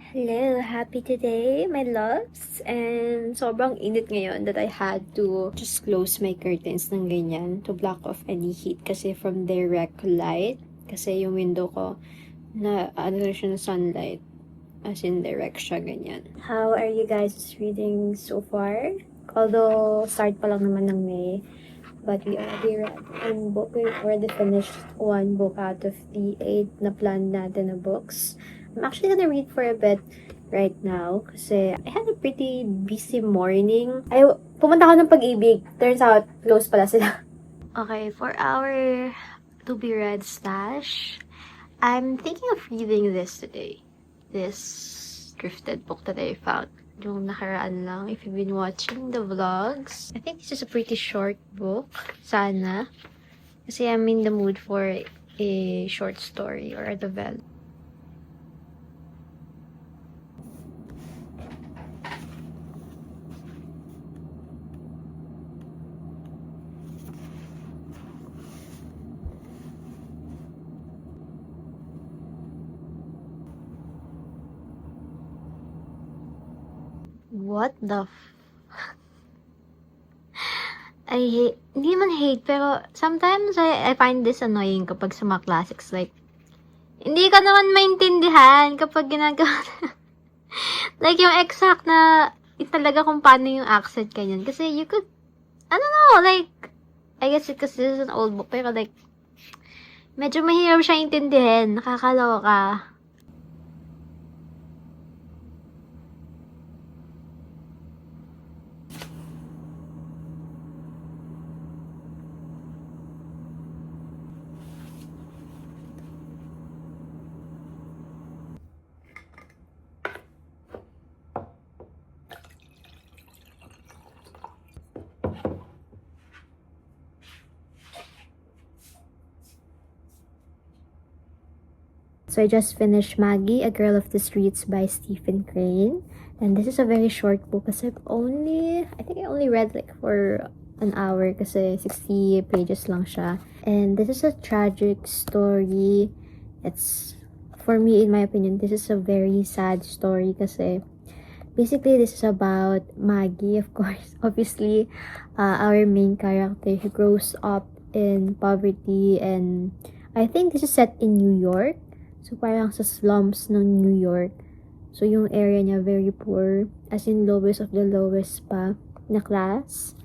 Hello! Happy today, my loves! And sobrang init ngayon that I had to just close my curtains ng ganyan to block off any heat kasi from direct light. Kasi yung window ko na ano siya ng sunlight as in direct siya ganyan. How are you guys reading so far? Although start pa lang naman ng May, but we already read one book. We already finished one book out of the 8 na plan natin na books. I'm actually gonna read for a bit right now kasi I had a pretty busy morning. Pumunta ako ng Pag-ibig. Turns out, close pala sila. Okay, for our to-be-read stash, I'm thinking of reading this today. This thrifted book that I found. Yung nakaraan lang, if you've been watching the vlogs. I think this is a pretty short book. Sana. Kasi I'm in the mood for a short story or a novella. What the hindi man hate, pero sometimes I find this annoying kapag sa mga classics. Like, hindi ka naman maintindihan kapag ginagawa like, yung exact na talaga kung paano yung accent kanyan. Kasi you could, I don't know, like, I guess because this is an old book, pero like, medyo mahirap siya intindihin. Nakakaloka. So I just finished Maggie, A Girl of the Streets by Stephen Crane. And this is a very short book kasi I think I only read like for an hour kasi 60 pages lang siya. And this is a tragic story. It's, for me, in my opinion, this is a very sad story kasi basically this is about Maggie, of course. Obviously, our main character who grows up in poverty, and I think this is set in New York. So, parang sa slums ng New York. So, yung area niya very poor. As in, lowest of the lowest pa na class.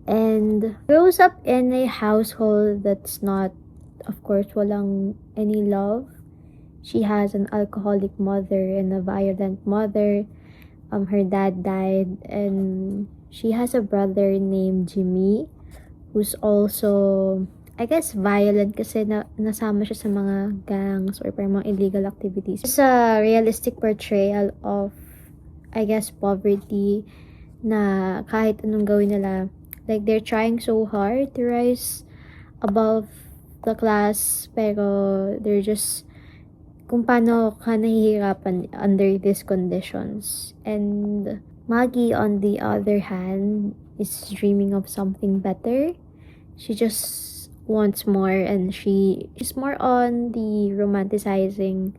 And grows up in a household that's not, of course, walang any love. She has an alcoholic mother and a violent mother. Her dad died. And she has a brother named Jimmy, who's also, I guess, violent kasi nasama siya sa mga gangs or parang mga illegal activities. It's a realistic portrayal of, I guess, poverty na kahit anong gawin nila, like, they're trying so hard to rise above the class, pero they're just, kung paano ka nahihirapan under these conditions. And Maggie, on the other hand, is dreaming of something better. She just wants more, and she's more on the romanticizing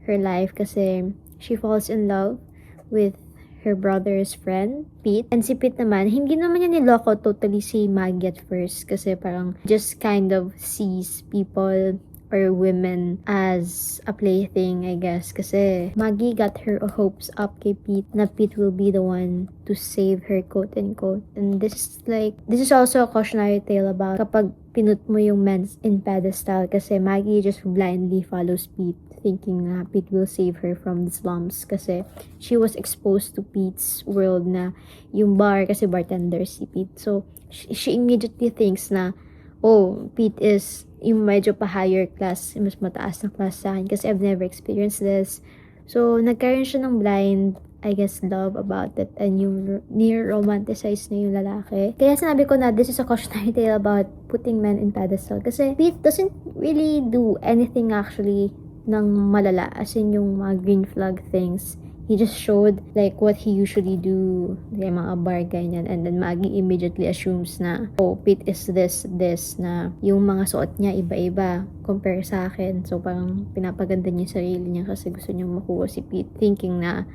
her life kasi she falls in love with her brother's friend, Pete. And si Pete naman, hindi naman niya niloko totally si Maggie at first kasi parang just kind of sees people or women as a plaything, I guess. Kasi Maggie got her hopes up kay Pete na Pete will be the one to save her, quote unquote. And this is also a cautionary tale about kapag pinut mo yung men in pedestal kasi Maggie just blindly follows Pete thinking na Pete will save her from the slums kasi she was exposed to Pete's world na yung bar kasi bartender si Pete. So, she immediately thinks na, oh, Pete is yung medyo pa higher class, mas mataas na class sa akin kasi I've never experienced this. So, nagkaroon siya ng blind, I guess, love about it, and yung near-romanticize na yung lalaki. Kaya sinabi ko na this is a cautionary tale about putting men in pedestal kasi Pete doesn't really do anything actually ng malala, as in yung mga green flag things. He just showed like what he usually do, yung mga bar ganyan, and then Maggie immediately assumes na, oh, Pete is this, na yung mga suot niya iba-iba compare sa akin. So parang pinapaganda niya yung sarili niya kasi gusto niya makuha si Pete, thinking na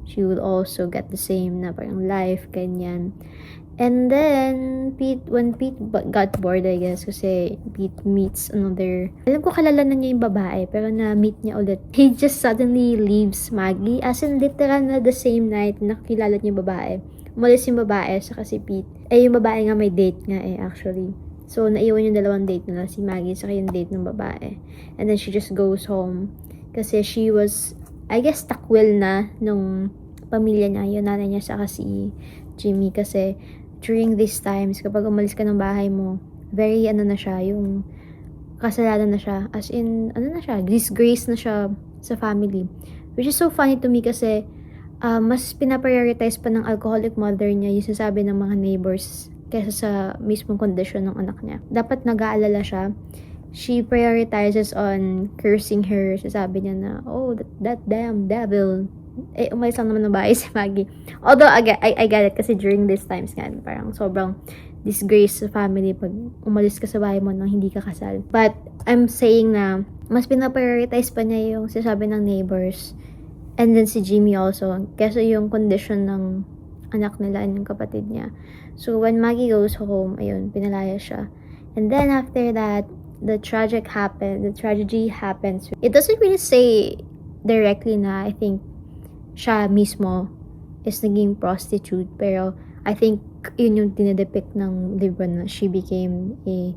she would also get the same na parang life, ganyan. And then, when Pete got bored, I guess, kasi Pete meets another, alam ko kalala na niya yung babae, pero na-meet niya ulit. He just suddenly leaves Maggie, as in literal na the same night na nakilala niya yung babae. Umalis yung babae, saka si Pete. Yung babae nga may date nga actually. So, naiwan yung dalawang date nila, si Maggie, saka yung date ng babae. And then, she just goes home. Kasi she was, I guess, takwil na nung pamilya niya, yung nanay niya, saka si Jimmy, kasi during these times, kapag umalis ka ng bahay mo, very na siya, yung kasalanan na siya. As in, na siya, disgrace na siya sa family. Which is so funny to me kasi mas pinaprioritize pa ng alcoholic mother niya yung sinasabi ng mga neighbors kaysa sa mismong condition ng anak niya. Dapat nag-aalala siya. She prioritizes on cursing her. Sasabi niya na, oh, that damn devil. Umalis lang naman ng bahay si Maggie. Although, I get it kasi during these times nga, parang sobrang disgrace sa family pag umalis ka sa bahay mo nang hindi ka kasal. But, I'm saying na, mas pinaprioritize pa niya yung sinasabi ng neighbors. And then si Jimmy also, kasi yung condition ng anak nila and yung kapatid niya. So, when Maggie goes home, ayun, pinalaya siya. And then, after that, the tragedy happens. It doesn't really say directly na, I think, siya mismo is naging prostitute, pero I think yun yung dinedepict ng libro na she became a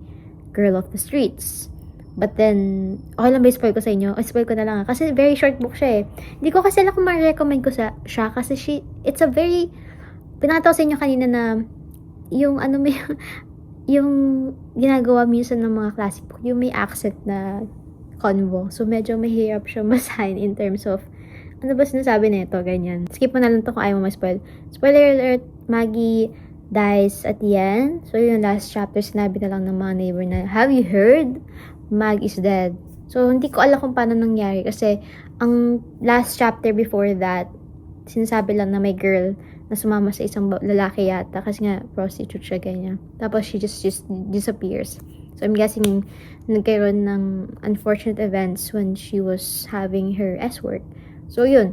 girl of the streets. But then, okay lang ba spoil ko sa inyo? Spoil ko na lang kasi very short book siya Hindi ko kasi alam kung ma-recommend ko siya kasi it's a very, pinataw sa inyo kanina na yung yung ginagawa minsan ng mga classic book, yung may accent na convo. So, medyo mahirap siya basahin in terms of ano ba sinasabi nito, ganyan. Skip mo na lang to kung ayaw mo ma-spoil. Spoiler alert, Maggie dies at the end. So, yung last chapter, sinabi na lang ng mga neighbor na, have you heard? Mag is dead. So, hindi ko alam kung paano nangyari kasi ang last chapter before that, sinasabi lang na may girl na sumama sa isang lalaki yata kasi nga prostitute siya, ganyan. Tapos, she just disappears. So, I'm guessing nagkaroon ng unfortunate events when she was having her S-work. So, yun.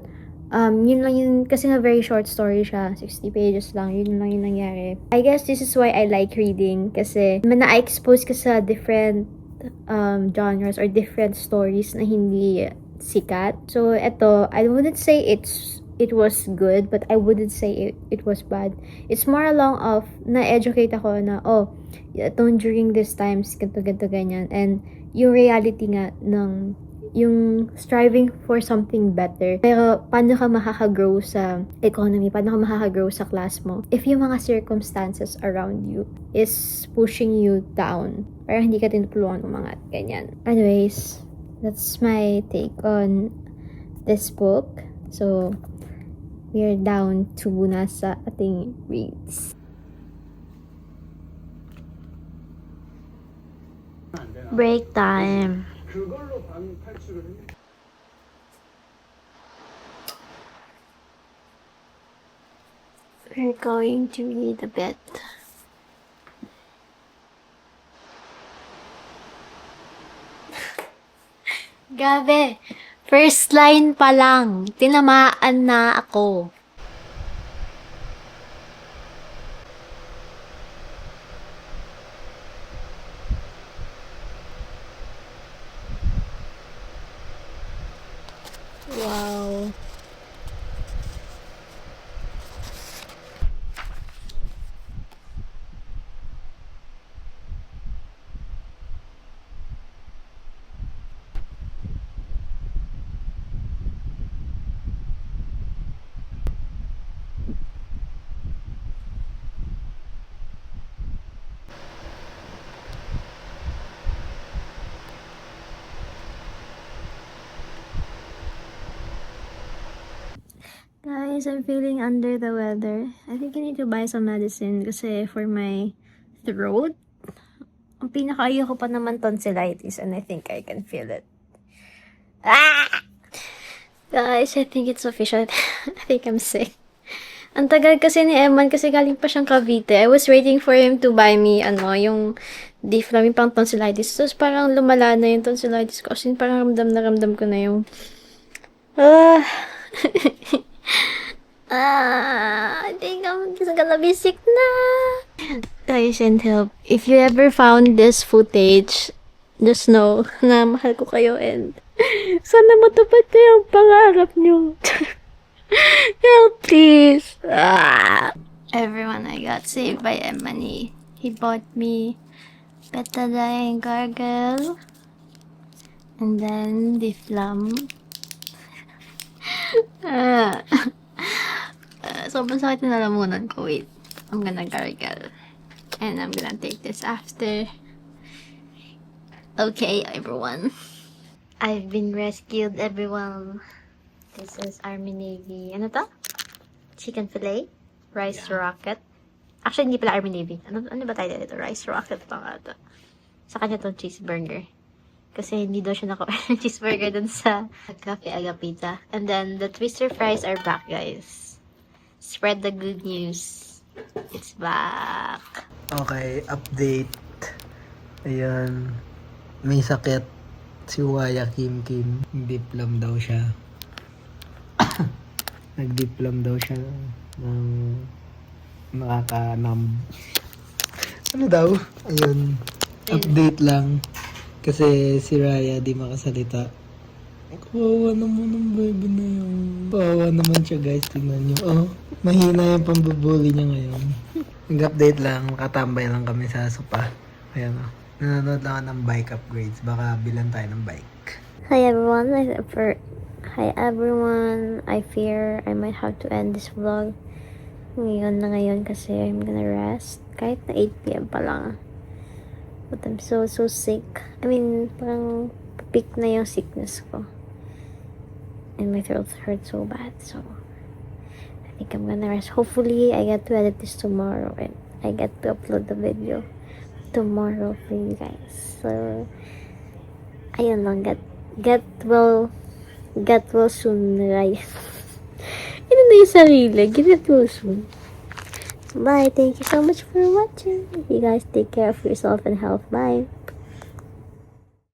Yun lang yun. Kasi nga very short story siya. 60 pages lang. Yun lang yung nangyari. I guess this is why I like reading. Kasi na-expose ka sa different genres or different stories na hindi sikat. So, eto, I wouldn't say it was good, but I wouldn't say it was bad. It's more along of, na-educate ako na, itong during these times, ganito, ganyan. And yung reality nga ng yung striving for something better. Pero, paano ka makakagrow sa economy? Paano ka makakagrow sa class mo? If yung mga circumstances around you is pushing you down, parang hindi ka tinutulungan umangat, ganyan. Anyways, that's my take on this book. So, we're down to na sa ating reads. Break time. 그걸로 방 탈출을 해. We're going to read a bit. Gabe, first line pa lang, tinamaan na ako. Wow. Guys, I'm feeling under the weather. I think I need to buy some medicine kasi for my throat. Ang pinaka-ayaw ko pa naman tonsillitis and I think I can feel it. Ah! Guys, I think it's official. I think I'm sick. Ang tagal kasi ni Eman kasi galing pa siyang Cavite. I was waiting for him to buy me, yung Diflam, yung pang tonsillitis. Tapos parang lumala na yung tonsillitis ko. As in, parang ramdam na ramdam ko na yung... Ah... I think I'm just gonna be sick na. Guys, and help. If you ever found this footage, just know na mahal ko kayo and sana matupad na yung pangarap nyo. Help, please. Everyone, I got saved by Emani. He bought me Betadine gargle and then Diflam. Sobrang sakit na lalamunan ko. Wait, I'm gonna gargle. And I'm gonna take this after. Okay, everyone. I've been rescued, everyone. This is Army Navy. Ano to? Chicken fillet? Rice rocket? Actually, hindi pala Army Navy. Ano ba tayo dito? Rice rocket pa nga to. Sa kanya tong cheeseburger. Kasi hindi daw siya nakain ng cheeseburger dun sa Cafe Agapita. And then, the twister fries are back, guys. Spread the good news. It's back. Okay, update. Ayan. May sakit si Waya Kim Kim. Diplam daw siya. Nagdiplam daw siya ng nakaka-numb. Ano daw? Ayun. Update lang. Kasi si Raya di makasalita. Kawawa naman ang baby na yun. Kawawa naman siya, guys. Tingnan nyo. Oh, mahina yung pambubuli niya ngayon. Nag-update lang. Makatambay lang kami sa sopa. Ayan o. Nanonood lang ako ng bike upgrades. Baka bilan tayo ng bike. Hi everyone. Hi everyone. I fear I might have to end this vlog ngayon kasi I'm gonna rest. Kahit na 8 PM pa lang. But I'm so sick. I mean, parang peak na yung sickness ko. And my throat hurts so bad. So, I think I'm gonna rest. Hopefully, I get to edit this tomorrow. And I get to upload the video tomorrow for you guys. So, ayun lang. Get well soon, right? Ano na yung sarili? Get well soon. Bye. Thank you so much for watching. You guys take care of yourself and health. Bye.